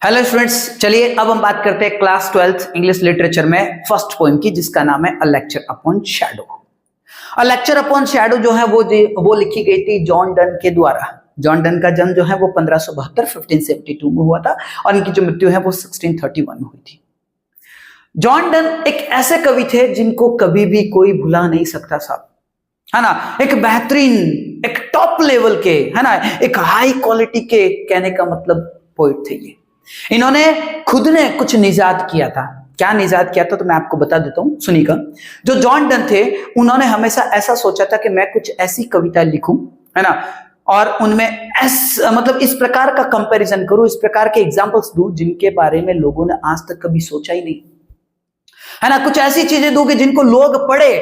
Hello students, चलिए अब हम बात करते हैं क्लास 12th इंग्लिश लिटरेचर में फर्स्ट पोएम की, जिसका नाम है अ लेक्चर अपॉन शैडो। अ लेक्चर अपॉन शैडो जो है वो लिखी गई थी जॉन डन के द्वारा। जॉन डन का जन्म जो है वो 1572 में हुआ था और इनकी जो मृत्यु है वो 1631 में हुई थी। जॉन डन एक ऐसे कवि थे जिनको कभी भी कोई भुला नहीं सकता साहब, है ना। एक बेहतरीन, एक टॉप लेवल के, है ना, एक हाई क्वालिटी के, कहने का मतलब पोइट थे ये। इन्होंने खुद ने कुछ निजात किया था। क्या निजात किया था तो मैं आपको बता देता हूं, सुनिएगा। जो जॉन डन थे उन्होंने हमेशा ऐसा सोचा था कि मैं कुछ ऐसी कविता लिखूं, है ना, और उनमें मतलब इस प्रकार का कंपैरिजन करूं, इस प्रकार के एग्जांपल्स दूं जिनके बारे में लोगों ने आज तक कभी सोचा ही नहीं, है ना। कुछ ऐसी चीजें दूंगे जिनको लोग पढ़े,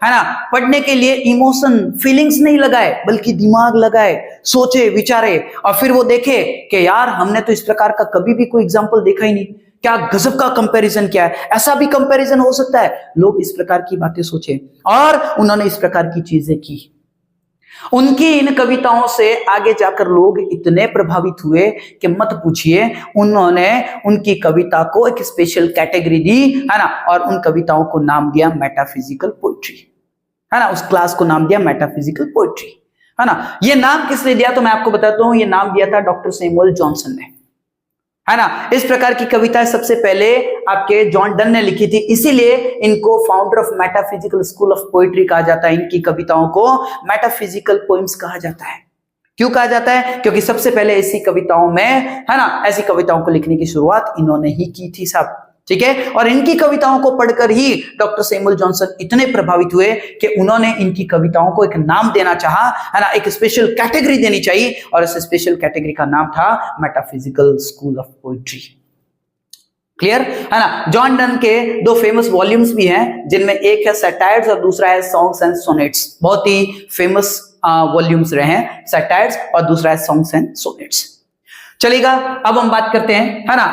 है ना, पढ़ने के लिए इमोशन, फीलिंग्स नहीं लगाए बल्कि दिमाग लगाए, सोचे विचारे और फिर वो देखे कि यार हमने तो इस प्रकार का कभी भी कोई एग्जांपल देखा ही नहीं, क्या गजब का कंपैरिजन किया है, ऐसा भी कंपैरिजन हो सकता है। लोग इस प्रकार की बातें सोचे और उन्होंने इस प्रकार की चीजें की। उनकी इन कविताओं से आगे जाकर लोग इतने प्रभावित हुए कि मत पूछिए। उन्होंने उनकी कविता को एक स्पेशल कैटेगरी दी, है ना, और उन कविताओं को नाम दिया मेटाफिजिकल पोएट्री, है ना। उस क्लास को नाम दिया मेटाफिजिकल पोएट्री, है ना। ये नाम किसने दिया तो मैं आपको बताता हूं। ये नाम दिया था डॉक्टर सैमुअल जॉनसन ने, है ना। इस प्रकार की कविताएं सबसे पहले आपके जॉन डन ने लिखी थी, इसीलिए इनको founder of metaphysical school of poetry कहा जाता है। इनकी कविताओं को मेटाफिजिकल पोएम्स कहा जाता है। क्यों कहा जाता है? क्योंकि सबसे पहले ऐसी कविताओं में, है ना, ऐसी कविताओं को लिखने की शुरुआत इन्होंने ही की थी साहब, ठीक है। और इनकी कविताओं को पढ़कर ही डॉक्टर सैमुअल जॉनसन इतने प्रभावित हुए कि उन्होंने इनकी कविताओं को एक नाम देना चाहा, है ना, एक स्पेशल कैटेगरी देनी चाहिए और इस स्पेशल कैटेगरी का नाम था metaphysical school of poetry. Clear, है ना। जॉन डन के दो फेमस वॉल्यूम्स भी हैं, जिनमें एक है सैटायर्स और दूसरा है सॉन्ग्स एंड सोनेट्स। बहुत ही फेमस वॉल्यूम्स रहे हैं, सैटायर्स और दूसरा है सॉन्ग्स एंड सोनेट्स। चलेगा, अब हम बात करते हैं, है ना।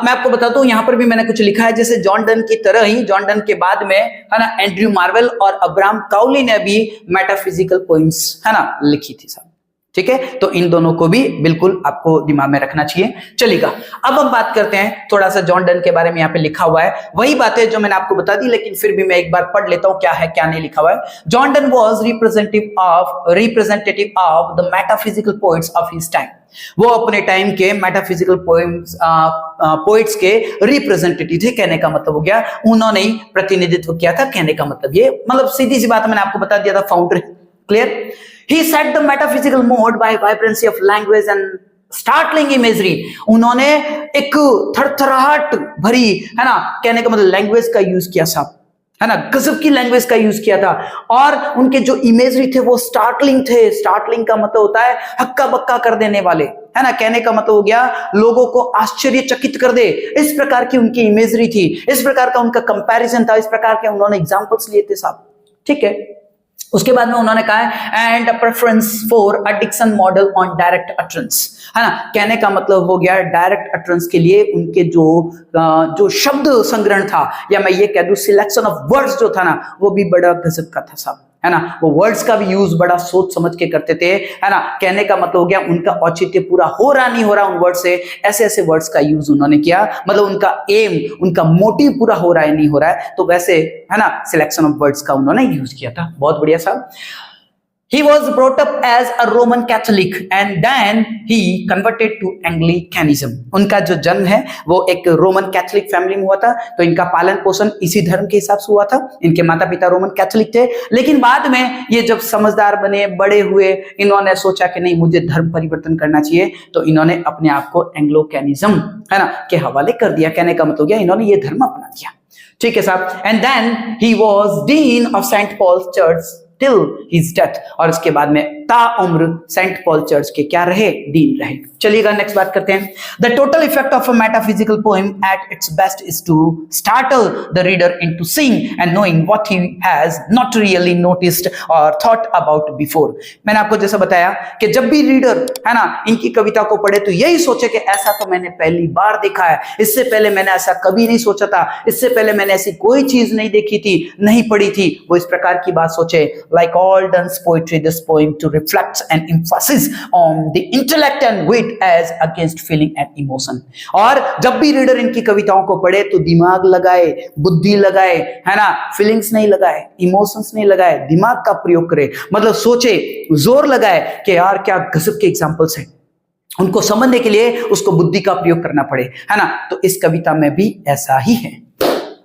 मैं आपको बताता हूं, यहां पर भी मैंने कुछ लिखा है, जैसे जॉन डन की तरह ही जॉन डन के बाद में, है ना, एंड्रयू मार्वेल और अब्राहम काउली ने भी मेटाफिजिकल पोएम्स, है ना, लिखी थी साहब, ठीक है। तो इन दोनों को भी बिल्कुल आपको दिमाग में रखना चाहिए। चलेगा, अब हम बात करते हैं थोड़ा सा जॉन डन के बारे में। यहाँ पे लिखा हुआ है वही बातें जो मैंने आपको बता दी, लेकिन फिर भी मैं एक बार पढ़ लेता हूं क्या है क्या नहीं लिखा हुआ है। John Donne was representative of the metaphysical poets of his time. वो अपने टाइम के मेटाफिजिकल पोएट्स के रिप्रेजेंटेटिव थे। कहने का मतलब हो गया उन्होंने ही प्रतिनिधित्व किया था। कहने का मतलब ये, मतलब सीधी सी बात मैंने आपको बता दिया था, founder. Clear. He set the metaphysical mode by vibrancy of language and startling imagery. उन्होंने एक थरथराहट भरी, है ना, कहने का मतलब लैंग्वेज का यूज किया साहब, है ना, गजब की लैंग्वेज का यूज किया था। और उनके जो इमेजरी थे वो स्टार्टलिंग थे। स्टार्टलिंग का मतलब होता है हक्का बक्का कर देने वाले, है ना। कहने का मतलब हो गया लोगों को आश्चर्यचकित कर दे, इस प्रकार की उनकी इमेजरी थी, इस प्रकार का उनका कंपैरिजन था, इस प्रकार के उन्होंने एग्जांपल्स लिए थे साहब, ठीक है। उसके बाद में उन्होंने कहा है and a preference for a diction model on direct utterance, है ना। कहने का मतलब हो गया डायरेक्ट अटरेंस के लिए उनके जो शब्द संग्रहण था, या मैं ये कह दूं सिलेक्शन ऑफ वर्ड्स जो था ना, वो भी बड़ा गजब का था साहब, है ना। वो वर्ड्स का भी यूज बड़ा सोच समझ के करते थे, है ना। कहने का मतलब हो गया उनका औचित्य पूरा हो रहा नहीं हो रहा उन वर्ड से, ऐसे ऐसे वर्ड्स का यूज उन्होंने किया। मतलब उनका एम, उनका मोटिव पूरा हो रहा है नहीं हो रहा है, तो वैसे, है ना, सिलेक्शन ऑफ वर्ड्स का उन्होंने यूज किया था। बहुत बढ़िया साहब। He was brought up as a Roman Catholic and then he converted to Anglicanism. उनका जो जन्म है वो एक रोमन कैथोलिक फैमिली में हुआ था, तो इनका पालन पोषण इसी धर्म के हिसाब से हुआ था। इनके माता पिता रोमन कैथोलिक थे, लेकिन बाद में ये जब समझदार बने, बड़े हुए, इन्होंने सोचा कि नहीं, मुझे धर्म परिवर्तन करना चाहिए, तो इन्होंने अपने आप को एंग्लोकैनिज्म, है ना, के हवाले कर दिया। कहने का मतलब गया इन्होंने ये धर्म अपना दिया, ठीक है साहब। And then he was dean of Saint Paul's Church till his death, और इसके बाद में ताउम्र सेंट पॉल चर्च के क्या रहे, डीन रहे। चलिएगा, नेक्स्ट बात करते हैं। The total effect of a metaphysical poem at its best is to startle the reader into seeing and knowing what he has not really noticed or thought about before. मैंने आपको जैसा बताया कि जब भी रीडर, है ना, इनकी कविता को पढ़े तो यही सोचे कि ऐसा तो मैंने पहली बार देखा है, इससे पहले मैंने ऐसा कभी नहीं सोचा था, इससे पहले मैंने ऐसी कोई चीज नहीं देखी थी, नहीं पढ़ी थी। वो इस प्रकार की बात सोचे। Like all Donne's poetry, this poem to reflects an emphasis on the intellect and wit as against feeling and emotion। और जब भी रीडर इनकी कविताओं को पढ़े तो दिमाग लगाए, बुद्धि लगाए, है ना, फीलिंग्स नहीं लगाए, इमोशंस नहीं लगाए, दिमाग का प्रयोग करे, मतलब सोचे, जोर लगाए कि यार क्या गजब के एग्जांपल्स हैं, उनको समझने के लिए उसको बुद्धि का प्रयोग करना पड़े, है ना। तो इस कविता में भी ऐसा ही है।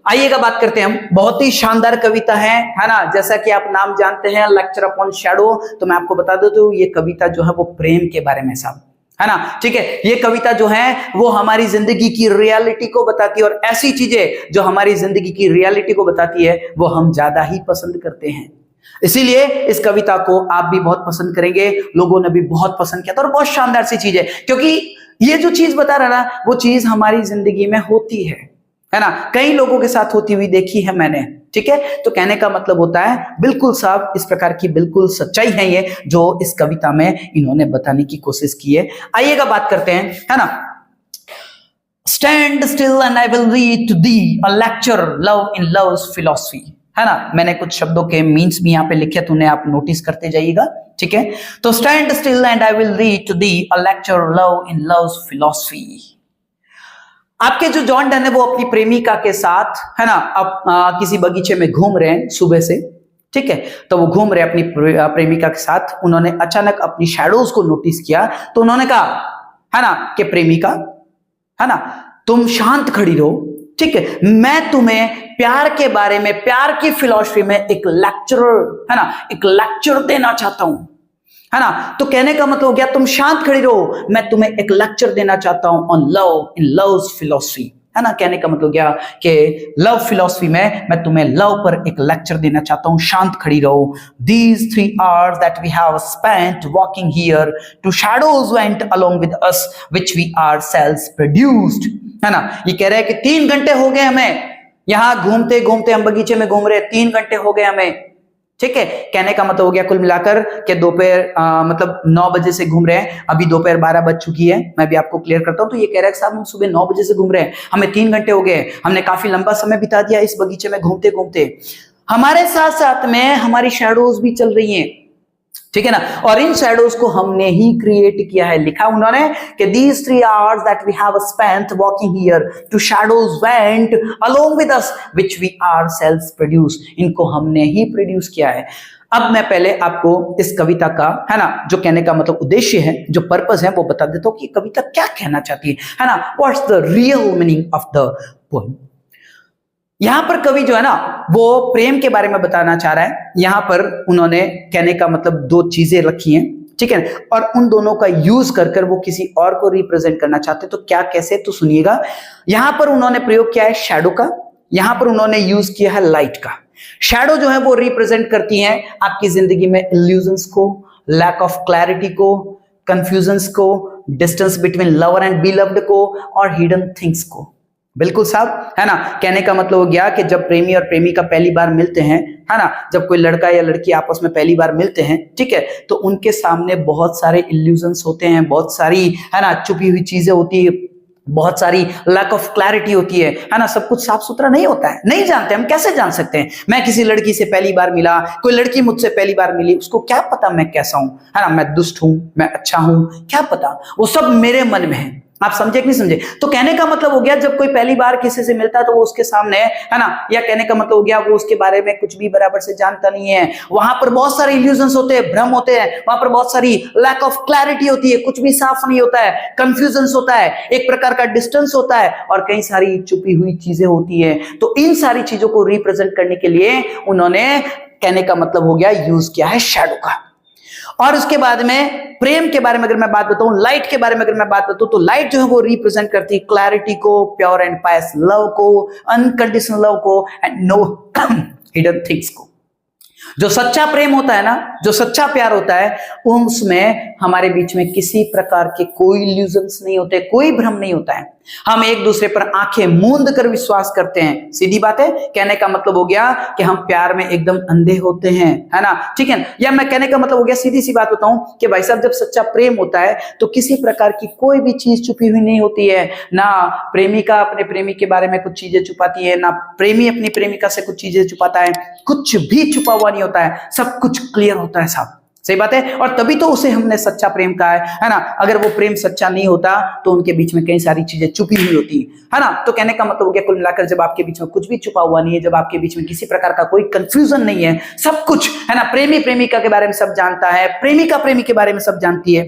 आइएगा बात करते हैं हम, बहुत ही शानदार कविता है ना। जैसा कि आप नाम जानते हैं लेक्चर अपॉन शैडो, तो मैं आपको बता दूं तो ये कविता जो है वो प्रेम के बारे में साहब, है ना, ठीक है। ये कविता जो है वो हमारी जिंदगी की रियलिटी को बताती है, और ऐसी चीजें जो हमारी जिंदगी की रियलिटी को बताती है वो हम ज्यादा ही पसंद करते हैं। इसीलिए इस कविता को आप भी बहुत पसंद करेंगे, लोगों ने भी बहुत पसंद किया था, और बहुत शानदार सी चीज है, क्योंकि ये जो चीज बता रहा ना वो चीज हमारी जिंदगी में होती है ना, कई लोगों के साथ होती हुई देखी है मैंने, ठीक है। तो कहने का मतलब होता है बिल्कुल साहब इस प्रकार की बिल्कुल सच्चाई है ये जो इस कविता में इन्होंने बताने की कोशिश की है। आइएगा बात करते हैं, है ना। Stand still and I will read to thee a lecture love in love's philosophy, है ना। मैंने कुछ शब्दों के मीन्स भी यहां पे लिखे तो उन्हें आप नोटिस करते जाइएगा, ठीक है। तो stand still and I will read to thee a lecture love in love's philosophy. आपके जो जॉन डन है वो अपनी प्रेमिका के साथ, है ना, अब किसी बगीचे में घूम रहे हैं सुबह से, ठीक है। तो वो घूम रहे अपनी प्रेमिका के साथ, उन्होंने अचानक अपनी शैडोज को नोटिस किया, तो उन्होंने कहा, है ना, कि प्रेमिका, है ना, तुम शांत खड़ी रहो, ठीक है, मैं तुम्हें प्यार के बारे में, प्यार की फिलॉसफी में एक लेक्चर, है ना, एक लेक्चर देना चाहता हूं, है ना। तो कहने का मतलब हो गया तुम शांत खड़ी रहो, मैं तुम्हें एक लेक्चर देना चाहता हूं on love in love's philosophy, है ना। कहने का मतलब गया कि लव फिलॉसफी में मैं तुम्हें लव पर एक लेक्चर देना चाहता हूं, शांत खड़ी रहो। These 3 hours that we have spent walking here, two shadows went along with us, which we ourselves produced, है ना। ये कह रहे हैं कि 3 घंटे हो गए हमें यहां घूमते घूमते, हम बगीचे में घूम रहे, 3 घंटे हो गए हमें, ठीक है। कहने का मतलब हो गया कुल मिलाकर के दोपहर मतलब 9 बजे से घूम रहे हैं, अभी दोपहर 12 बज चुकी है, मैं भी आपको क्लियर करता हूं। तो ये कह रहा है साहब हम सुबह 9 बजे से घूम रहे हैं, हमें 3 घंटे हो गए, हमने काफी लंबा समय बिता दिया इस बगीचे में घूमते घूमते, हमारे साथ साथ में हमारी शैडोज भी चल रही हैं, ठीक है ना। और इन शैडोज को हमने ही क्रिएट किया है, लिखा उन्होंने कि these 3 hours that we have spent walking here, two shadows went along with us, which we ourselves produce, इनको हमने ही प्रोड्यूस किया है। अब मैं पहले आपको इस कविता का, है ना, जो कहने का मतलब उद्देश्य है, जो पर्पस है वो बता देता हूं कि कविता क्या कहना चाहती है ना, what's the real meaning of the poem. यहां पर कवि जो है ना वो प्रेम के बारे में बताना चाह रहा है। यहां पर उन्होंने कहने का मतलब 2 चीजें रखी हैं, ठीक है, और उन दोनों का यूज कर वो किसी और को रिप्रेजेंट करना चाहते, तो क्या कैसे, तो सुनिएगा। यहां पर उन्होंने प्रयोग किया है शैडो का, यहां पर उन्होंने यूज किया है लाइट का। शैडो जो है वो रिप्रेजेंट करती हैं आपकी जिंदगी में इल्यूजन्स को, लैक ऑफ क्लैरिटी को, कंफ्यूजन्स को, डिस्टेंस बिटवीन लवर एंड बीलव्ड को, और हिडन थिंग्स को। बिल्कुल साहब, है ना। कहने का मतलब हो गया कि जब प्रेमी और प्रेमिका पहली बार मिलते हैं, है ना, जब कोई लड़का या लड़की आपस में पहली बार मिलते हैं, ठीक है, तो उनके सामने बहुत सारे इल्यूजन्स होते हैं, बहुत सारी, है ना, छुपी हुई चीजें होती है, बहुत सारी लैक ऑफ क्लैरिटी होती है ना, सब कुछ साफ सुथरा नहीं होता है, नहीं जानते, हम कैसे जान सकते हैं। मैं किसी लड़की से पहली बार मिला, कोई लड़की मुझसे पहली बार मिली, उसको क्या पता मैं कैसा हूं, है ना, मैं दुष्ट हूं, मैं अच्छा हूं, क्या पता, वो सब मेरे मन में है। आप समझे कि नहीं समझे। तो कहने का मतलब हो गया जब कोई पहली बार किसी से मिलता है तो वो उसके सामने, है ना, या कहने का मतलब हो गया वो उसके बारे में कुछ भी बराबर से जानता नहीं है, वहां पर बहुत सारे इल्यूजन्स होते हैं, भ्रम होते हैं, वहां पर बहुत सारी लैक ऑफ क्लैरिटी होती है, कुछ भी साफ नहीं होता है, कंफ्यूजन्स होता है, एक प्रकार का डिस्टेंस होता है, और कई सारी छुपी हुई चीजें होती है। तो इन सारी चीजों को रिप्रेजेंट करने के लिए उन्होंने, कहने का मतलब हो गया, यूज किया है शैडो का। और उसके बाद में प्रेम के बारे में अगर मैं बात बताऊं, लाइट के बारे में अगर मैं बात बताऊं, तो लाइट जो है वो रिप्रेजेंट करती है क्लैरिटी को, प्योर एंड पायस लव को, अनकंडीशनल लव को, एंड नो हिडन थिंग्स को। जो सच्चा प्रेम होता है ना, जो सच्चा प्यार होता है, उसमें हमारे बीच में किसी प्रकार के कोई इल्यूजन्स नहीं होते, कोई भ्रम नहीं होता है, हम एक दूसरे पर आंखें मूंद कर विश्वास करते हैं। सीधी बात है, कहने का मतलब हो गया कि हम प्यार में एकदम अंधे होते हैं, है ना, ठीक है। या मैं कहने का मतलब हो गया, सीधी सी बात बताऊं कि भाई साहब जब सच्चा प्रेम होता है तो किसी प्रकार की कोई भी चीज छुपी हुई नहीं होती है, ना प्रेमिका अपने प्रेमी के बारे में कुछ चीजें छुपाती है, ना प्रेमी अपनी प्रेमिका से कुछ चीजें छुपाता है, कुछ भी छुपा हुआ नहीं होता है, सब कुछ क्लियर होता है साहब, सही बात है। और तभी तो उसे हमने सच्चा प्रेम कहा है ना। अगर वो प्रेम सच्चा नहीं होता तो उनके बीच में कई सारी चीजें छुपी हुई होती है ना। तो कहने का मतलब हो गया कुल मिलाकर, जब आपके बीच में कुछ भी छुपा हुआ नहीं है, जब आपके बीच में किसी प्रकार का कोई कंफ्यूजन नहीं है, सब कुछ है ना, प्रेमी प्रेमिका के बारे में सब जानता है, प्रेमिका प्रेमी के बारे में सब जानती है,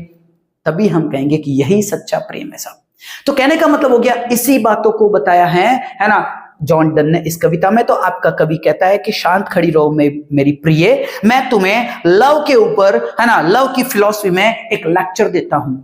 तभी हम कहेंगे कि यही सच्चा प्रेम है सब। तो कहने का मतलब हो गया इसी बातों को बताया है ना, जॉन डन ने इस कविता में। तो आपका कवि कहता है कि शांत खड़ी रहो मेरी प्रिय, मैं तुम्हें लव के ऊपर है ना, लव की फिलॉसफी में एक लेक्चर देता हूं।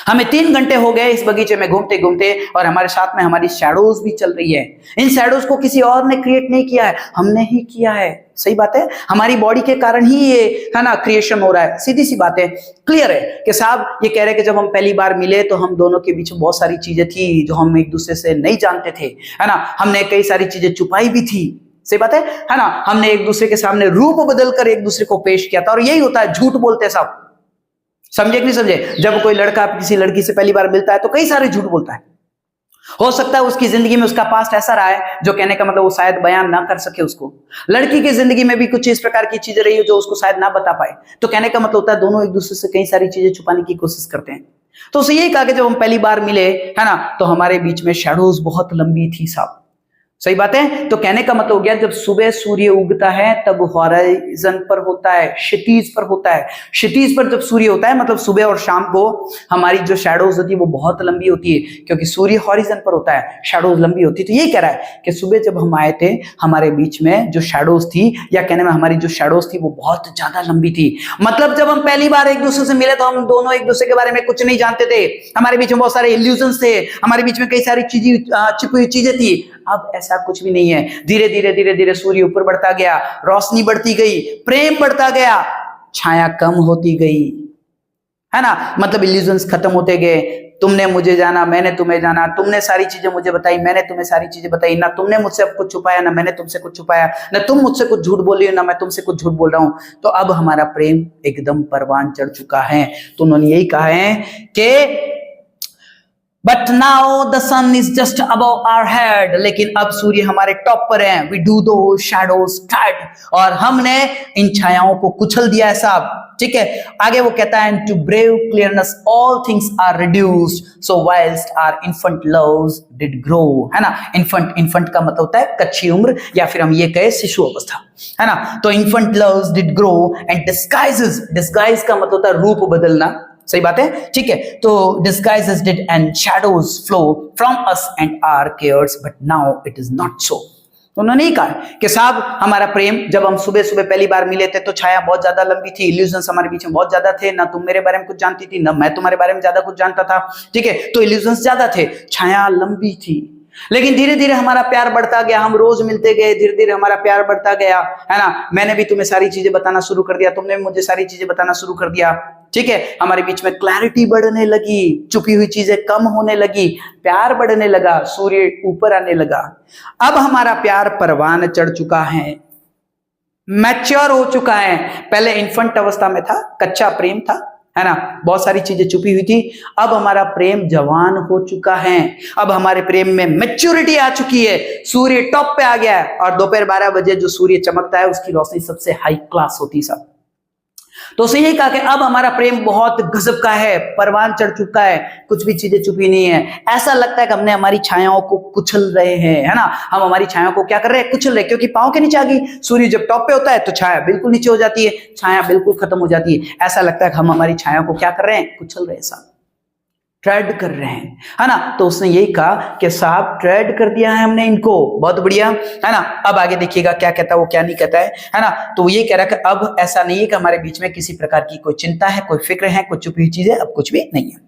हमें 3 घंटे हो गए इस बगीचे में घूमते घूमते, और हमारे साथ में हमारी शैडोज भी चल रही है। इन शैडोज को किसी और ने क्रिएट नहीं किया है, हमने ही किया है। सही बात है, हमारी बॉडी के कारण ही ये है ना क्रिएशन हो रहा है। सीधी सी बात है, क्लियर है कि साहब ये कह रहे कि जब हम पहली बार मिले तो हम दोनों के बीच में बहुत सारी चीजें थी जो हम एक दूसरे से नहीं जानते थे, है ना। हमने कई सारी चीजें छुपाई भी थी। सही बात है ना। हमने एक दूसरे के सामने रूप बदलकर एक दूसरे को पेश किया था, और यही होता है झूठ बोलते हैं साहब। समझे कि नहीं समझे? जब कोई लड़का किसी लड़की से पहली बार मिलता है तो कई सारे झूठ बोलता है। हो सकता है उसकी जिंदगी में उसका पास्ट ऐसा रहा है जो कहने का मतलब वो शायद बयान ना कर सके उसको। लड़की की जिंदगी में भी कुछ इस प्रकार की चीजें रही हो जो उसको शायद ना बता पाए। तो कहने का मतलब होता है दोनों एक दूसरे से कई सारी चीजें छुपाने की कोशिश करते हैं। तो उसे यही कहा कि जब हम पहली बार मिले है ना, तो हमारे बीच में शैडोज बहुत लंबी थी साहब। सही बात है। तो कहने का मतलब हो गया जब सुबह सूर्य उगता है तब हॉराइजन पर होता है, क्षितिज पर होता है। क्षितिज पर जब सूर्य होता है मतलब सुबह और शाम को हमारी जो शैडोज होती है वो बहुत लंबी होती है, क्योंकि सूर्य हॉरिजन पर होता है, शैडोज लंबी होती है। तो यही कह रहा है कि सुबह जब हम आए थे हमारे बीच में जो शैडोज थी, या कहने में हमारी जो शैडोज थी वो बहुत ज्यादा लंबी थी। मतलब जब हम पहली बार एक दूसरे से मिले तो हम दोनों एक दूसरे के बारे में कुछ नहीं जानते थे, हमारे बीच में बहुत सारे इल्यूजन्स थे, हमारे बीच में कई सारी चीजें छिपी हुई चीजें थी। अब ऐसा कुछ भी नहीं है। धीरे धीरे धीरे धीरे सूर्य ऊपर बढ़ता गया, रोशनी बढ़ती गई, प्रेम बढ़ता गया, छाया कम होती गई, है ना। मतलब इल्यूजन्स खत्म होते गए। तुमने मुझे जाना, मैंने तुम्हें जाना, तुमने सारी चीजें मुझे बताई, मैंने तुम्हें सारी चीजें बताई। ना तुमने मुझसे कुछ छुपाया, ना मैंने तुमसे कुछ छुपाया, ना तुम मुझसे कुछ झूठ बोली हो, ना मैं तुमसे कुछ झूठ बोल रहा हूं। तो अब हमारा प्रेम एकदम परवान चढ़ चुका है। तो उन्होंने यही कहा है कि But now the sun is just above our head, लेकिन अब सूर्य हमारे टॉप पर है। We do those shadows tread, और हमने इन छायाओं को कुचल दिया है साहब। ठीक है, आगे वो कहता है to brave clearness all things are reduced, so whilst our infant loves did grow, है ना। infant का मतलब होता है कच्ची उम्र, या फिर हम ये कहे शिशु अवस्था, है ना। तो infant loves did grow and disguise का मतलब होता है रूप बदलना। सही बात है, ठीक है। तो disguises did and shadows flow from us and our cares, but now it is not so। उन्होंने ही कहा कि साहब हमारा प्रेम, जब हम सुबह सुबह पहली बार मिले थे तो छाया बहुत ज्यादा लंबी थी, इल्यूजन्स हमारे बीच में बहुत ज्यादा थे। ना तुम मेरे बारे में कुछ जानती थी, ना मैं तुम्हारे बारे में ज्यादा कुछ जानता था। ठीक है, तो इल्यूजन्स ज्यादा थे, छाया लंबी थी। लेकिन धीरे धीरे हमारा प्यार बढ़ता गया, हम रोज मिलते गए, धीरे धीरे हमारा प्यार बढ़ता गया, है ना। मैंने भी तुम्हें सारी चीजें बताना शुरू कर दिया, तुमने भी मुझे सारी चीजें बताना शुरू कर दिया। ठीक है, हमारे बीच में क्लैरिटी बढ़ने लगी, छुपी हुई चीजें कम होने लगी, प्यार बढ़ने लगा, सूर्य ऊपर आने लगा। अब हमारा प्यार परवान चढ़ चुका है, मैच्योर हो चुका है। पहले इन्फेंट अवस्था में था, कच्चा प्रेम था, है ना, बहुत सारी चीजें छुपी हुई थी। अब हमारा प्रेम जवान हो चुका है, अब हमारे प्रेम में मैच्योरिटी आ चुकी है, सूर्य टॉप पे आ गया है। और दोपहर 12 बजे जो सूर्य चमकता है उसकी रोशनी सबसे हाई क्लास होती सब। तो उसे यही कहा कि अब हमारा प्रेम बहुत गजब का है, परवान चढ़ चुका है, कुछ भी चीजें छुपी नहीं है। ऐसा लगता है कि हमने हमारी छायाओं को कुचल रहे हैं, है ना। हम हमारी छायाओं को क्या कर रहे हैं, कुचल रहे, क्योंकि पांव के नीचे आ गई। सूर्य जब टॉप पे होता है तो छाया बिल्कुल नीचे हो जाती है, छाया बिल्कुल खत्म हो जाती है। ऐसा लगता है कि हम हमारी छाया को क्या कर रहे हैं, कुचल रहे हैं साहब, ट्रेड कर रहे हैं, है ना। तो उसने यही कहा कि साहब ट्रेड कर दिया है हमने इनको, बहुत बढ़िया, है ना। अब आगे देखिएगा क्या कहता है, वो क्या नहीं कहता है ना। तो ये कह रहा है कि अब ऐसा नहीं है कि हमारे बीच में किसी प्रकार की कोई चिंता है, कोई फिक्र है, कोई छुपी हुई चीज है, अब कुछ भी नहीं है।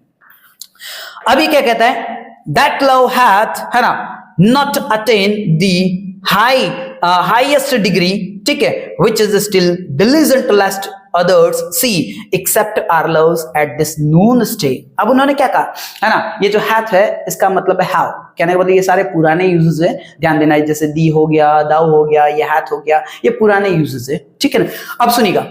अभी क्या कहता है, दैट लव हैथ, है ना, not attain the highest degree, ठीक है, विच is still diligent last others see except our loves at this noon stay। अब उन्होंने क्या कहा, है ना, ये जो hath है इसका मतलब है how, कहने का मतलब ये सारे पुराने यूजेस है, ध्यान देना है। जैसे दी हो गया, दाउ हो गया, ये hath हो गया, ये पुराने यूजेस है, ठीक है ना। अब सुनिएगा,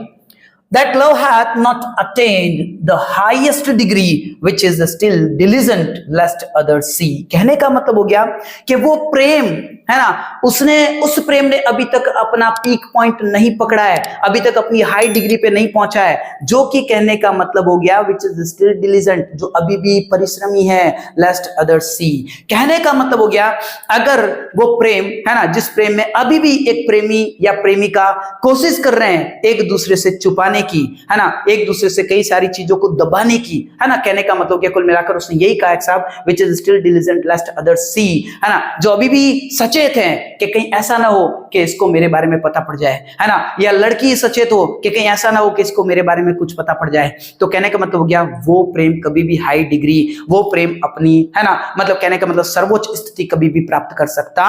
that love hath not attained the highest degree which is still diligent lest others see। कहने का मतलब हो गया कि वो प्रेम है ना, उस प्रेम ने अभी तक अपना पीक पॉइंट नहीं पकड़ा है, अभी तक अपनी हाई डिग्री पे नहीं पहुंचा है, जो कि कहने का मतलब हो गया विच इज स्टिल डिलिजेंट, जो अभी भी परिश्रमी है, लेस्ट अदर्स सी। कहने का मतलब हो गया अगर वो प्रेम है ना, जिस प्रेम में अभी भी एक प्रेमी या प्रेमिका कोशिश कर रहे हैं एक दूसरे से छुपाने की, है ना, एक दूसरे से कई सारी चीजों को दबाने की, है ना, कहने का मतलब क्या, कुल मिलाकर उसने यही कहा साहब which is still diligent lest others see, है ना, जो अभी भी सचेत है कि कहीं ऐसा ना हो कि इसको मेरे बारे में पता पड़ जाए, है ना, या लड़की सचेत हो कि कहीं ऐसा ना हो कि इसको मेरे बारे में कुछ पता पड़ जाए। तो कहने का मतलब हो गया वो प्रेम कभी भी हाई डिग्री, वो प्रेम अपनी, है ना, मतलब कहने का मतलब सर्वोच्च स्थिति कभी भी प्राप्त कर सकता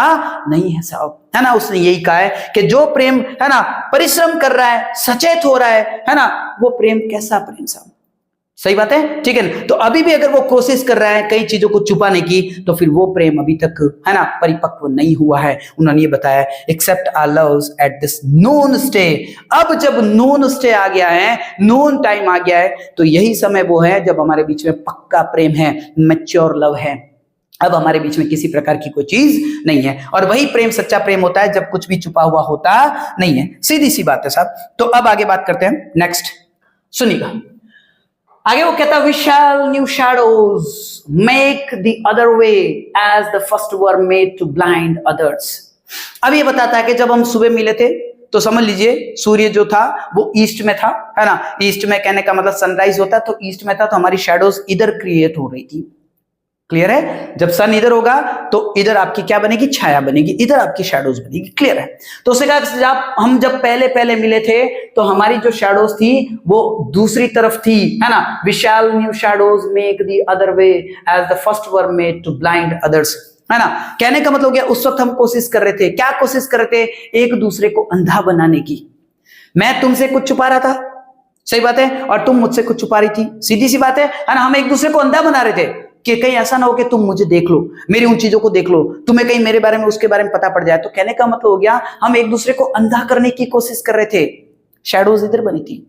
नहीं है साहब, है ना। उसने यही कहा है कि जो प्रेम, है ना, परिश्रम कर रहा है, सचेत हो रहा है ना, वो प्रेम कैसा प्रेम साहब, सही बात है, ठीक है। तो अभी भी अगर वो कोशिश कर रहा है कई चीजों को छुपाने की, तो फिर वो प्रेम अभी तक, है ना, परिपक्व नहीं हुआ है। उन्होंने ये बताया except our loves at this noon stay. अब जब नून स्टे आ गया है, नून टाइम आ गया है, तो यही समय वो है जब हमारे बीच में पक्का प्रेम है, मैच्योर लव है। अब हमारे बीच में किसी प्रकार की कोई चीज नहीं है, और वही प्रेम सच्चा प्रेम होता है जब कुछ भी छुपा हुआ होता नहीं है। सीधी सी बात है साहब। तो अब आगे बात करते हैं, नेक्स्ट सुनिएगा। आगे वो कहता है, we shall new shadows make the other way as the first were made to blind others. अब ये बताता है कि जब हम सुबह मिले थे तो समझ लीजिए सूर्य जो था वो ईस्ट में था, है ना, ईस्ट में कहने का मतलब सनराइज होता है, तो ईस्ट में था, तो हमारी शैडोज इधर क्रिएट हो रही थी। क्लियर है, जब सन इधर होगा तो इधर आपकी क्या बनेगी, छाया बनेगी, इधर आपकी शैडोज बनेगी। क्लियर है। तो उसने कहा हम जब पहले पहले मिले थे तो हमारी जो शैडोज थी वो दूसरी तरफ थी, है ना, we shall new shadows make the other way as the first were made to blind others, है ना। कहने का मतलब क्या, उस वक्त हम कोशिश कर रहे थे, क्या कोशिश कर रहे थे, एक दूसरे को अंधा बनाने की। मैं तुमसे कुछ छुपा रहा था, सही बात है, और तुम मुझसे कुछ छुपा रही थी, सीधी सी बात है ना। हम एक दूसरे को अंधा बना रहे थे कि कहीं ऐसा ना हो कि तुम मुझे देख लो, मेरी उन चीजों को देख लो, तुम्हें कहीं मेरे बारे में उसके बारे में पता पड़ जाए। तो कहने का मतलब हो गया हम एक दूसरे को अंधा करने की कोशिश कर रहे थे, शैडोज इधर बनी थी।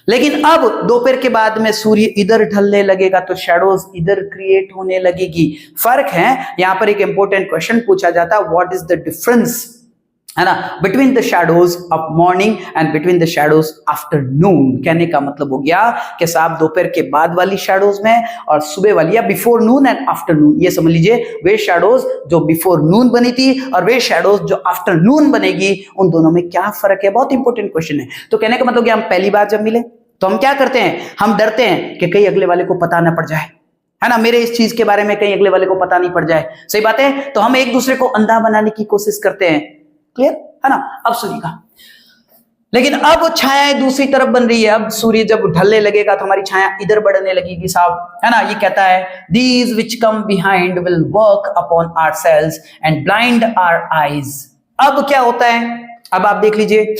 लेकिन अब दोपहर के बाद में सूर्य इधर ढलने लगेगा तो शैडोज इधर क्रिएट होने लगेगी। फर्क है, यहां पर एक इंपॉर्टेंट क्वेश्चन पूछा जाता है, व्हाट इज द डिफरेंस, है ना, between the shadows of morning and between the shadows afternoon. कहने का मतलब हो गया कि साहब दोपहर के बाद वाली शैडोज में और सुबह वाली, या बिफोर नून एंड आफ्टरनून, ये समझ लीजिए वे शैडोज जो बिफोर नून बनी थी और वे शैडोज जो आफ्टरनून बनेगी, उन दोनों में क्या फर्क है। बहुत इंपॉर्टेंट क्वेश्चन है। तो कहने का मतलब क्या, हम पहली बार जब मिले तो हम क्या करते हैं, हम डरते हैं कि कहीं अगले वाले को पता ना पड़ जाए, है ना, मेरे इस चीज के बारे में कहीं अगले वाले को पता नहीं पड़ जाए, सही बात है। तो हम एक दूसरे को अंधा बनाने की कोशिश करते हैं। क्लियर है ना। अब सुनिएगा, लेकिन अब छायाएं दूसरी तरफ बन रही है। अब सूर्य जब ढलने लगेगा तो हमारी छाया इधर बढ़ने लगेगी साहब, है ना। ये कहता है these which come behind will work upon ourselves and blind our eyes. अब क्या होता है, अब आप देख लीजिए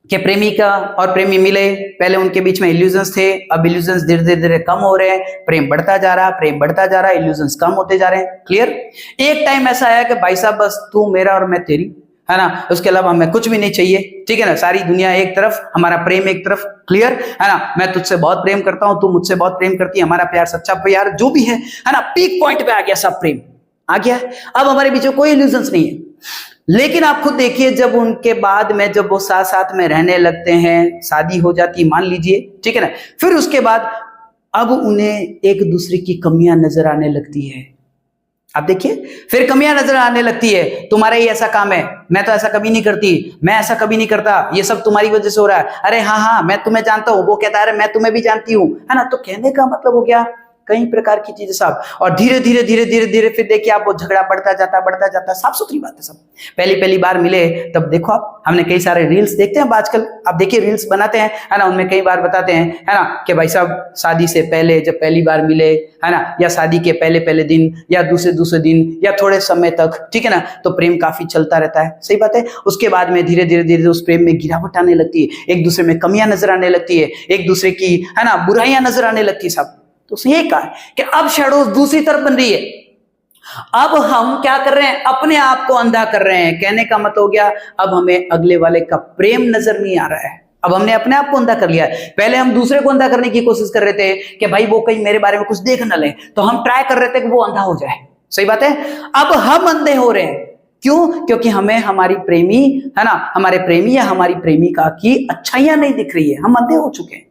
कि प्रेमिका और प्रेमी मिले, पहले उनके बीच में इल्यूजन्स थे, अब इल्यूजन्स धीरे धीरे धीरे कम हो रहे हैं, प्रेम बढ़ता जा रहा, प्रेम बढ़ता जा रहा है, इल्यूजन्स कम होते जा रहे हैं। क्लियर। एक टाइम ऐसा आया कि भाई साहब बस तू मेरा और मैं तेरी, है ना, उसके अलावा हमें कुछ भी नहीं चाहिए, ठीक है ना, सारी दुनिया एक तरफ, हमारा प्रेम एक तरफ। क्लियर है ना, मैं तुझसे बहुत प्रेम करता हूं, तू मुझसे बहुत प्रेम करती है, हमारा प्यार सच्चा प्यार जो भी है ना, पीक पॉइंट पे आ गया, सब प्रेम आ गया। अब हमारे बीच में कोई इल्यूजन्स नहीं है। लेकिन आप खुद देखिए, जब उनके बाद में जब वो साथ साथ में रहने लगते हैं, शादी हो जाती मान लीजिए, ठीक है ना, फिर उसके बाद अब उन्हें एक दूसरे की कमियां नजर आने लगती है। आप देखिए, फिर कमियां नजर आने लगती है, तुम्हारा ही ऐसा काम है, मैं तो ऐसा कभी नहीं करती, मैं ऐसा कभी नहीं करता, ये सब तुम्हारी वजह से हो रहा है, अरे हाँ हाँ मैं तुम्हें जानता हूं, वो कहता है अरे मैं तुम्हें भी जानती हूं, है ना। तो कहने का मतलब हो गया कई प्रकार की चीजें साहब, और धीरे धीरे धीरे धीरे धीरे फिर देखिए आप वो झगड़ा बढ़ता जाता, साफ सुथरी बात है सब। पहली बार मिले तब देखो आप, हमने कई सारे रील्स देखते हैं आजकल, आप देखिए रील्स बनाते हैं, है ना, उनमें कई बार बताते हैं, है ना, कि भाई साहब शादी से पहले जब पहली बार मिले, है ना, या शादी के पहले दिन या दूसरे दिन या थोड़े समय तक, ठीक है ना, तो प्रेम काफी चलता रहता है, सही बात है। उसके बाद में धीरे धीरे उस प्रेम में गिरावट आने लगती है, एक दूसरे में कमियां नजर आने लगती है, एक दूसरे की, है ना, बुराइयां नजर आने लगती है साहब। तो उसने ये कहा कि अब शैडोज दूसरी तरफ बन रही है, अब हम क्या कर रहे हैं, अपने आप को अंधा कर रहे हैं। कहने का मतलब हो गया अब हमें अगले वाले का प्रेम नजर नहीं आ रहा है, अब हमने अपने आप को अंधा कर लिया है। पहले हम दूसरे को अंधा करने की कोशिश कर रहे थे कि भाई वो कहीं मेरे बारे में कुछ देख न ले, तो हम ट्राई कर रहे थे कि वो अंधा हो जाए, सही बात है। अब हम अंधे हो रहे हैं, क्यों? क्योंकि हमें हमारी प्रेमी, है ना, हमारे प्रेमी या हमारी प्रेमिका की अच्छाइयां नहीं दिख रही है, हम अंधे हो चुके हैं,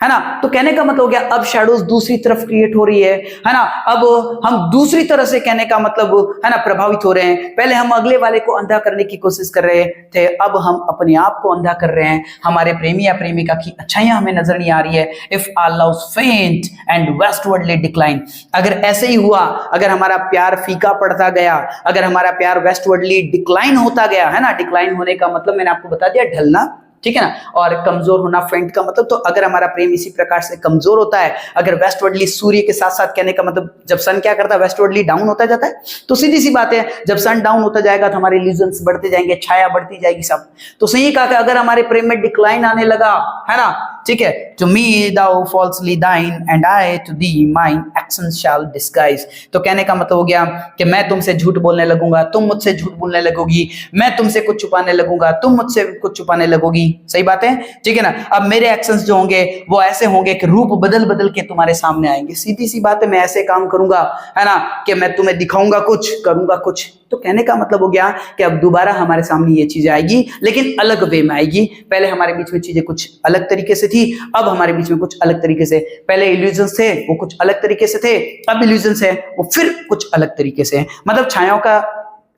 है ना। तो कहने का मतलब हो गया अब शैडोज दूसरी तरफ क्रिएट हो रही है ना। अब हम दूसरी तरह से, कहने का मतलब है ना, प्रभावित हो रहे हैं। पहले हम अगले वाले को अंधा करने की कोशिश कर रहे थे, अब हम अपने आप को अंधा कर रहे हैं। हमारे प्रेमी या प्रेमिका की अच्छाइयां हमें नजर नहीं आ रही है। इफ आवर लव फेंट एंड वेस्टवर्डली डिक्लाइन, अगर ऐसे ही हुआ, अगर हमारा प्यार फीका पड़ता गया, अगर हमारा प्यार वेस्टवर्डली डिक्लाइन होता गया, है ना, डिक्लाइन होने का मतलब मैंने आपको बता दिया, ढलना, ठीक है ना, और कमजोर होना, फेंट का मतलब, तो अगर हमारा प्रेम इसी प्रकार से कमजोर होता है, अगर वेस्टवर्डली सूर्य के साथ साथ, कहने का मतलब जब सन क्या करता है, वेस्टवर्डली डाउन होता जाता है, तो सीधी सी बात है, जब सन डाउन होता जाएगा तो हमारे इल्यूजन्स बढ़ते जाएंगे, छाया बढ़ती जाएगी सब। तो सही कहा कि अगर हमारे प्रेम में डिक्लाइन आने लगा, है ना, ठीक है, to me thou falsely thine and I to thee mine actions shall disguise, तो कहने का मतलब हो गया कि मैं तुमसे झूठ बोलने लगूंगा, तुम मुझसे झूठ बोलने लगोगी, मैं तुमसे कुछ छुपाने लगूंगा, तुम मुझसे कुछ छुपाने लगोगी। सही बात है, ठीक है ना। अब मेरे एक्शंस जो होंगे वो ऐसे होंगे कि रूप बदल बदल के तुम्हारे सामने आएंगे। सीधी सी बात है, मैं ऐसे काम करूंगा, है ना, कि मैं तुम्हें दिखाऊंगा कुछ, करूंगा कुछ। तो कहने का मतलब हो गया कि अब दोबारा हमारे सामने ये चीजें आएगी, लेकिन अलग वे में आएगी। पहले हमारे बीच में चीजें कुछ अलग तरीके से थी, अब हमारे बीच में कुछ अलग तरीके से। पहले इल्यूजन्स थे वो कुछ अलग तरीके से थे, अब इल्यूजन्स है वो फिर कुछ अलग तरीके से। मतलब छायाओं का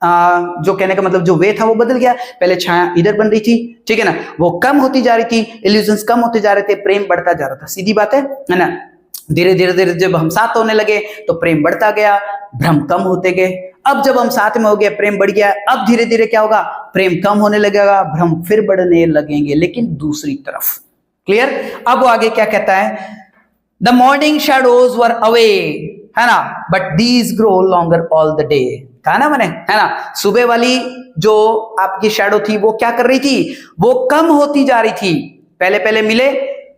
जो कहने का मतलब जो वे था वो बदल गया। पहले छाया इधर बन रही थी, ठीक है ना, वो कम होती जा रही थी, इल्यूजन्स कम होते जा रहे थे, प्रेम बढ़ता जा रहा था। सीधी बात है ना। धीरे धीरे धीरे जब हम साथ होने लगे तो प्रेम बढ़ता गया, भ्रम कम होते गए। अब जब हम साथ में हो गए, प्रेम बढ़ गया, अब धीरे धीरे क्या होगा, प्रेम कम होने लगेगा, भ्रम फिर बढ़ने लगेंगे, लेकिन दूसरी तरफ। क्लियर? अब वो आगे क्या कहता है, the morning shadows were away, है ना, but these grow longer all the day. कहा ना मैंने, है ना, सुबह वाली जो आपकी शैडो थी वो क्या कर रही थी, वो कम होती जा रही थी। पहले पहले मिले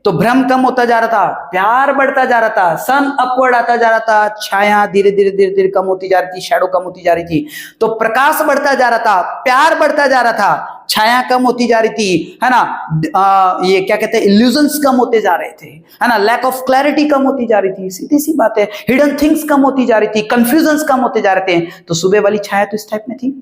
तो भ्रम कम होता जा रहा था, प्यार बढ़ता जा रहा था, सन अपवर्ड आता जा रहा था, छाया धीरे धीरे धीरे धीरे कम होती जा रही थी, शैडो कम होती जा रही थी। तो प्रकाश बढ़ता जा रहा था, प्यार बढ़ता जा रहा था, छाया कम होती जा रही थी, है ना, ये क्या कहते हैं, इल्यूजन्स कम होते जा रहे थे, है ना, लैक ऑफ क्लैरिटी कम होती जा रही थी। सीधी सी बात है, हिडन थिंग्स कम होती जा रही थी, कंफ्यूजन्स कम होते जा रहे थे। तो सुबह वाली छाया तो इस टाइप में थी,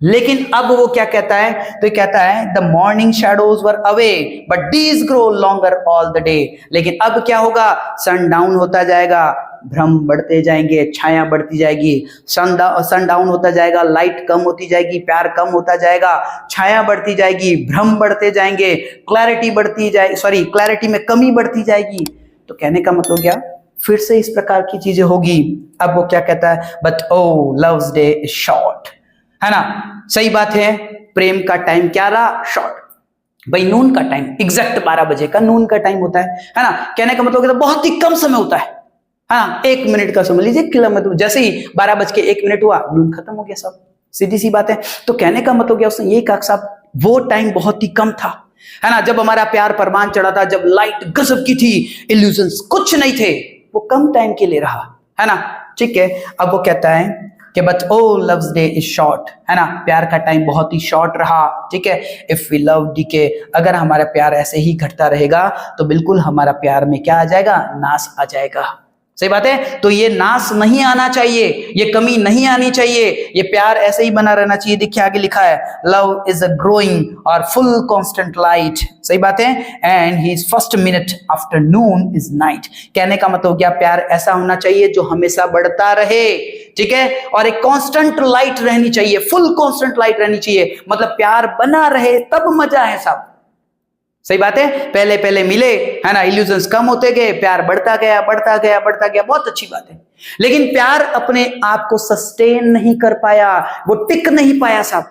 लेकिन अब वो क्या कहता है, तो कहता है the morning shadows were away but these grow longer all the day. लेकिन अब क्या होगा, सन डाउन होता जाएगा, भ्रम बढ़ते जाएंगे, छाया बढ़ती जाएगी, सन डाउन होता जाएगा, लाइट कम होती जाएगी, प्यार कम होता जाएगा, छाया बढ़ती जाएगी, भ्रम बढ़ते जाएंगे, क्लैरिटी बढ़ती जाए, सॉरी, क्लैरिटी में कमी बढ़ती जाएगी। तो कहने का मतलब क्या, फिर से इस प्रकार की चीजें होगी। अब वो क्या कहता है, but O love's day is short, है ना, सही बात है, प्रेम का टाइम क्या रहा, शॉर्ट। भाई नून का टाइम एग्जैक्ट 12 बजे का नून का टाइम होता है ना। कहने का मतलब बहुत ही कम समय होता है, हाँ, 1 मिनट का समझ लीजिए, किलोमीटर जैसे ही 12:01 हुआ, नून खत्म हो गया सब। सीधी सी बात है। तो कहने का मतलब क्या, उसने यही कहा साहब वो टाइम बहुत ही कम था, है ना, जब हमारा प्यार परवान चढ़ा था, जब लाइट गजब की थी, इल्यूजन्स कुछ नहीं थे, वो कम टाइम के लिए रहा, है ना, ठीक है। अब वो कहता है कि but O love's day is short, है ना, प्यार का टाइम बहुत ही शॉर्ट रहा, ठीक है। इफ वी लव डीके, अगर हमारा प्यार ऐसे ही घटता रहेगा तो बिल्कुल हमारा प्यार में क्या आ जाएगा, नाश आ जाएगा। सही बात है। तो ये नाश नहीं आना चाहिए, ये कमी नहीं आनी चाहिए, ये प्यार ऐसे ही बना रहना चाहिए। देखिए आगे लिखा है, लव इज अ ग्रोइंग और फुल कांस्टेंट लाइट। सही बात है। And his first minute after Noon is night. कहने का मतलब क्या, प्यार ऐसा होना चाहिए जो हमेशा बढ़ता रहे, ठीक है, और एक कांस्टेंट लाइट रहनी चाहिए, फुल कांस्टेंट लाइट रहनी चाहिए, मतलब प्यार बना रहे तब मजा है साहब। सही बात है। पहले पहले मिले, है ना, इल्यूजन्स कम होते गए, प्यार बढ़ता गया बढ़ता गया बढ़ता गया, बहुत अच्छी बात है। लेकिन प्यार अपने आप को सस्टेन नहीं कर पाया, वो टिक नहीं पाया साहब।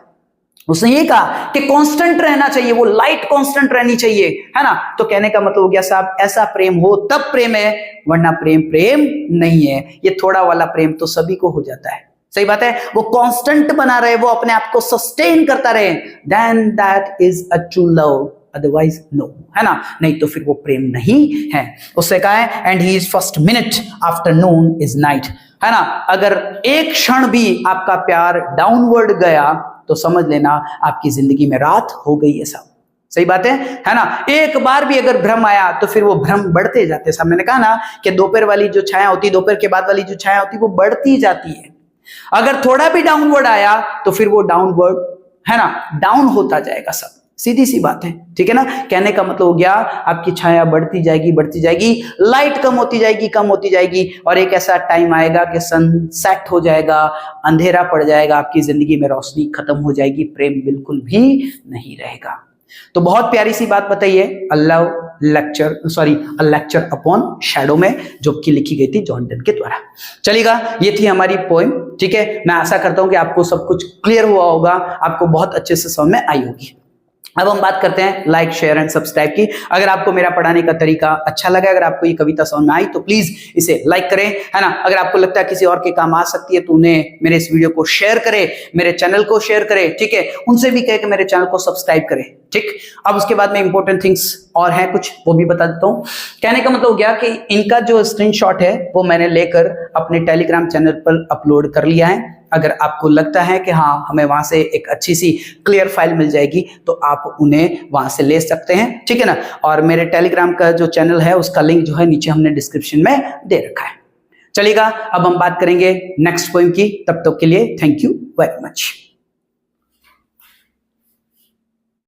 उसने ये कहा कि कांस्टेंट रहना चाहिए, वो लाइट कांस्टेंट रहनी चाहिए, है ना। तो कहने का मतलब हो गया साहब, ऐसा प्रेम हो तब प्रेम है, वरना प्रेम प्रेम नहीं है। ये थोड़ा वाला प्रेम तो सभी को हो जाता है। सही बात है। वो कांस्टेंट बना रहे, वो अपने आप को सस्टेन करता रहे, then that is a true love, otherwise no, है ना, नहीं तो फिर वो प्रेम नहीं है। उससे कहा है and he is first minute after Noon is night, है ना। अगर एक क्षण भी आपका प्यार डाउनवर्ड गया तो समझ लेना आपकी जिंदगी में रात हो गई है साहब। सही बात है ना। एक बार भी अगर भ्रम आया तो फिर वो भ्रम बढ़ते जाते। साहब मैंने कहा ना कि दोपहर वाली जो छाया होती, दोपहर के बाद वाली जो छाया होती, वो बढ़ती जाती है। अगर थोड़ा भी डाउनवर्ड आया तो फिर वो डाउनवर्ड है ना, डाउन होता जाएगा सब, सीधी सी बात है, ठीक है ना। कहने का मतलब हो गया आपकी छाया बढ़ती जाएगी, लाइट कम होती जाएगी और एक ऐसा टाइम आएगा कि सनसेट हो जाएगा, अंधेरा पड़ जाएगा, आपकी जिंदगी में रोशनी खत्म हो जाएगी, प्रेम बिल्कुल भी नहीं रहेगा। तो बहुत प्यारी सी बात बताइए अ लेक्चर अपॉन शैडो में, जो कि लिखी गई थी जॉन डन के द्वारा। चलिएगा, ये थी हमारी पोएम, ठीक है। मैं आशा करता हूं कि आपको सब कुछ क्लियर हुआ होगा, आपको बहुत अच्छे से समझ में आई होगी। अब हम बात करते हैं लाइक, शेयर एंड सब्सक्राइब की। अगर आपको मेरा पढ़ाने का तरीका अच्छा लगा, अगर आपको ये कविता समझ में आई तो प्लीज इसे लाइक करें, है ना। अगर आपको लगता है किसी और के काम आ सकती है तो उन्हें मेरे इस वीडियो को शेयर करें, मेरे चैनल को शेयर करें, ठीक है। उनसे भी कहे कि मेरे चैनल को सब्सक्राइब करें, ठीक। अब उसके बाद में इंपॉर्टेंट थिंग्स और हैं कुछ, वो भी बता देता हूं। कहने का मतलब हो गया कि इनका जो स्क्रीनशॉट है वो मैंने लेकर अपने टेलीग्राम चैनल पर अपलोड कर लिया है। अगर आपको लगता है कि हाँ हमें वहां से एक अच्छी सी क्लियर फाइल मिल जाएगी तो आप उन्हें वहां से ले सकते हैं, ठीक है ना। और मेरे टेलीग्राम का जो चैनल है उसका लिंक जो है नीचे हमने डिस्क्रिप्शन में दे रखा है। चलिएगा, अब हम बात करेंगे नेक्स्ट पोएम की। तब तक के लिए थैंक यू वेरी मच।